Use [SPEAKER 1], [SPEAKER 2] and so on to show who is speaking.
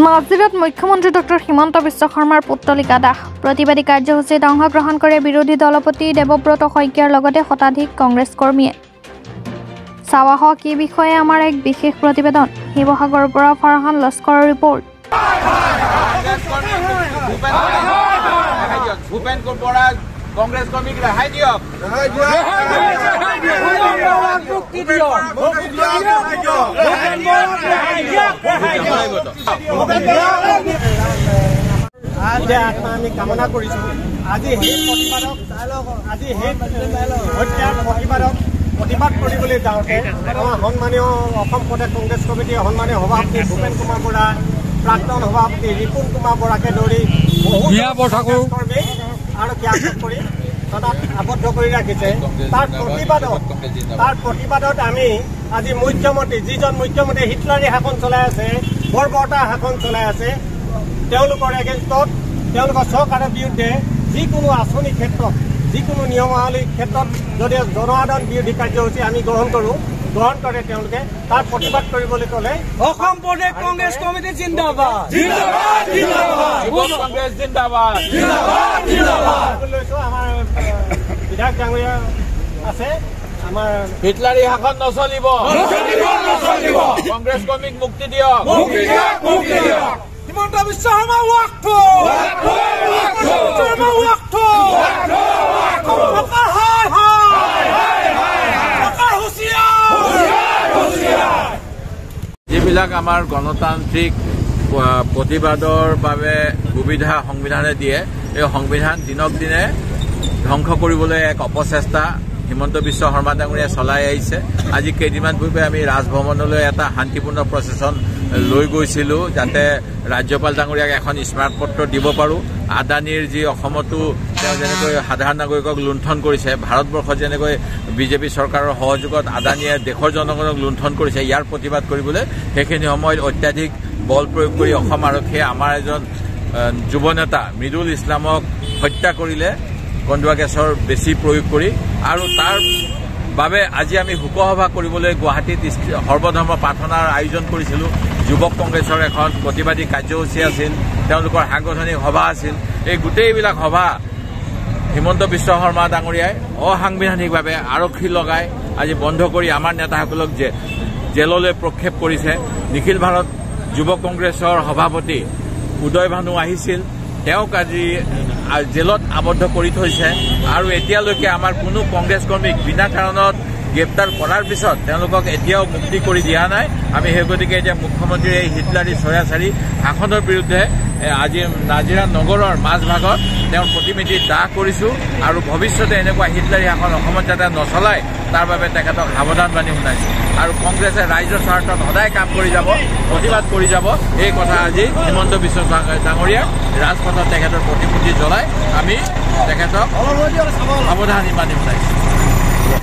[SPEAKER 1] নাজিৰাত মুখ্যমন্ত্ৰী ডক্টৰ হিমন্ত বিশ্ব শৰ্মাৰ পুত্তলিকা দাহ প্ৰতিবাদী কাৰ্যসূচীত অংশগ্ৰহণ কৰে বিৰোধী দলপতি দেৱব্ৰত শইকীয়াৰ লগতে শতাধিক কংগ্ৰেছ কৰ্মীয়ে। চাৱা হওক এই বিষয়ে আমাৰ এক বিশেষ প্ৰতিবেদন। শিৱসাগৰৰ পৰা ফাৰহান লস্কৰৰ ৰিপৰ্ট।
[SPEAKER 2] কংগ্ৰেছ কৰ্মীক ৰেহাই দিয়ক।
[SPEAKER 3] আমি কামনা কৰিছো আজি সেই হত্যাৰ প্ৰতিবাদ কৰিবলৈ যাওঁতে আমাৰ সন্মানীয় অসম প্ৰদেশ কংগ্ৰেছ কমিটিৰ সন্মানীয় সভাপতি ভূপেন কুমাৰ বৰা, প্ৰাক্তন সভাপতি ৰিপুণ কুমাৰ বৰাকে ধৰি বহু কৰ্মী আৰক্ষী কৰি তাত আবদ্ধ কৰি ৰাখিছে। তাৰ প্ৰতিবাদত আমি আজি মুখ্যমন্ত্ৰী, যিজন মুখ্যমন্ত্ৰী হিটলাৰী শাসন চলাই আছে, বৰ্বৰতা শাসন চলাই আছে, তেওঁলোকৰ এগেইনষ্টত, তেওঁলোকৰ চৰকাৰৰ বিৰুদ্ধে যিকোনো আঁচনিৰ ক্ষেত্ৰত, যিকোনো নিয়মাৱলীৰ ক্ষেত্ৰত যদি জন আন্দোলন বিৰোধী কাৰ্যসূচী আমি গ্ৰহণ কৰে তেওঁলোকে তাৰ প্ৰতিবাদ কৰিবলৈ ক'লে
[SPEAKER 4] অসম প্ৰদেশ কংগ্ৰেছ কমিটি জিন্দাবাদ।
[SPEAKER 3] লৈছো আমাৰ বিধায়ক ডাঙৰীয়া আছে, আমাৰ
[SPEAKER 2] হিটলাৰী শাসন নচলিব, কংগ্ৰেছ কৰ্মীক মুক্তি দিয়ক।
[SPEAKER 4] হিমন্ত বিশ্ব শৰ্মা
[SPEAKER 2] যিবিলাক আমাৰ গণতান্ত্ৰিক প্ৰতিবাদৰ বাবে সুবিধা সংবিধানে দিয়ে, এই সংবিধান দিনক দিনে ধ্বংস কৰিবলৈ এক অপচেষ্টা হিমন্ত বিশ্ব শৰ্মা ডাঙৰীয়াই চলাই আহিছে। আজি কেইদিনমান পূৰ্বে আমি ৰাজভৱনলৈ এটা শান্তিপূৰ্ণ প্ৰচেছন লৈ গৈছিলোঁ, যাতে ৰাজ্যপাল ডাঙৰীয়াক এখন স্মাৰক পত্ৰ দিব পাৰোঁ। আদানীৰ যি অসমতো তেওঁ যেনেকৈ সাধাৰণ নাগৰিকক লুণ্ঠন কৰিছে, ভাৰতবৰ্ষত যেনেকৈ বিজেপি চৰকাৰৰ সহযোগত আদানীয়ে দেশৰ জনগণক লুণ্ঠন কৰিছে, ইয়াৰ প্ৰতিবাদ কৰিবলৈ সেইখিনি সময়ত অত্যাধিক বল প্ৰয়োগ কৰি অসম আৰক্ষীয়ে আমাৰ এজন যুৱ নেতা মৃদুল ইছলামক হত্যা কৰিলে, কন্দুৱা গেছৰ বেছি প্ৰয়োগ কৰি। আৰু তাৰ বাবে আজি আমি শোকসভা কৰিবলৈ গুৱাহাটীত সৰ্বধৰ্ম প্ৰাৰ্থনাৰ আয়োজন কৰিছিলোঁ। যুৱক কংগ্ৰেছৰ এখন প্ৰতিবাদী কাৰ্যসূচী আছিল, তেওঁলোকৰ সাংগঠনিক সভা আছিল। এই গোটেইবিলাক সভা হিমন্ত বিশ্ব শৰ্মা ডাঙৰীয়াই অসাংবিধানিকভাৱে আৰক্ষী লগাই আজি বন্ধ কৰি আমাৰ নেতাসকলক জেললৈ প্ৰক্ষেপ কৰিছে। নিখিল ভাৰত যুৱ কংগ্ৰেছৰ সভাপতি উদয় ভানু আহিছিল, তেওঁক আজি জেলত আবদ্ধ কৰি থৈছে। আৰু এতিয়ালৈকে আমাৰ কোনো কংগ্ৰেছ কৰ্মীক বিনা কাৰণত গ্ৰেপ্তাৰ কৰাৰ পিছত তেওঁলোকক এতিয়াও মুক্তি কৰি দিয়া নাই। আমি সেই গতিকে এতিয়া মুখ্যমন্ত্ৰীৰ এই হিটলাৰী স্বৈৰাচাৰী শাসনৰ বিৰুদ্ধে আজি নাজিৰা নগৰৰ মাজভাগত তেওঁৰ প্ৰতিনিধি দাহ কৰিছোঁ। আৰু ভৱিষ্যতে এনেকুৱা হিটলাৰী শাসন অসমত যাতে নচলায় তাৰ বাবে তেখেতক সাৱধান বাণী শুনাইছোঁ। আৰু কংগ্ৰেছে ৰাইজৰ স্বাৰ্থত সদায় কাম কৰি যাব, প্ৰতিবাদ কৰি যাব, এই কথা আজি হিমন্ত বিশ্ব ডাঙৰীয়াক ৰাজপথত তেখেতৰ প্ৰতিমূৰ্তি জ্বলাই আমি তেখেতক সাৱধানী বাণী শুনাইছোঁ।